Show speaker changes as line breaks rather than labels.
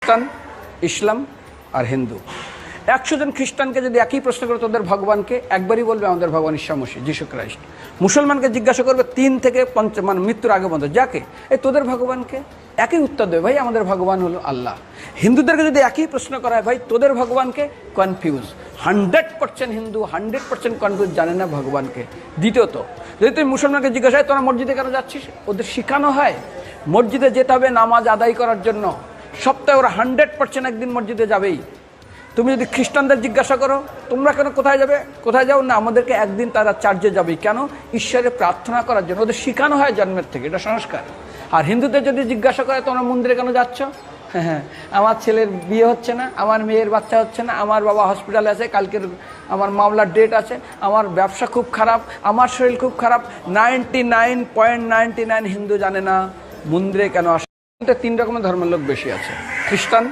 খ্রিস্টান, ইসলাম আর হিন্দু। 100 জন খ্রিস্টানকে যদি একই প্রশ্ন করে তোদের ভগবানকে, একবারই বলবে আমাদের ভগবান ঈশ্বর মসিহ, যিশু খ্রাইস্ট। মুসলমানকে জিজ্ঞাসা করবে 3 থেকে 5 মানে মৃত্যুর আগে পর্যন্ত, যাকে এই তোদের ভগবানকে, একই উত্তর দেবে, ভাই আমাদের ভগবান হলো আল্লাহ। হিন্দুদেরকে যদি একই প্রশ্ন করা হয়, ভাই তোদের ভগবানকে, কনফিউজ। 100% হিন্দু 100% কনফিউজ, জানে না ভগবানকে। দ্বিতীয়ত, যদি তুমি মুসলমানকে জিজ্ঞাসা হয় তোরা মসজিদে কেন যাচ্ছিস, ওদের শেখানো হয় মসজিদে যেতে হবে নামাজ আদায় করার জন্য। সপ্তাহে ওরা 100% একদিন মসজিদে যাবেই। তুমি যদি খ্রিস্টানদের জিজ্ঞাসা করো তোমরা কেন কোথায় যাবে, কোথায় যাও না, আমাদেরকে একদিন তারা চার্চে যাবে। কেন? ঈশ্বরে প্রার্থনা করার জন্য। ওদের শেখানো হয় জন্মের থেকে, এটা সংস্কার। আর হিন্দুদের যদি জিজ্ঞাসা করে তোমরা মন্দিরে কেন যাচ্ছ, হ্যাঁ আমার ছেলের বিয়ে হচ্ছে না, আমার মেয়ের বাচ্চা হচ্ছে না, আমার বাবা হসপিটালে আছে, কালকের আমার মামলার ডেট আছে, আমার ব্যবসা খুব খারাপ, আমার শরীর খুব খারাপ। 99.99 হিন্দু জানে না মন্দিরে কেন আসে। 3 রকমের ধর্মের লোক বেশি আছে, খ্রিস্টান,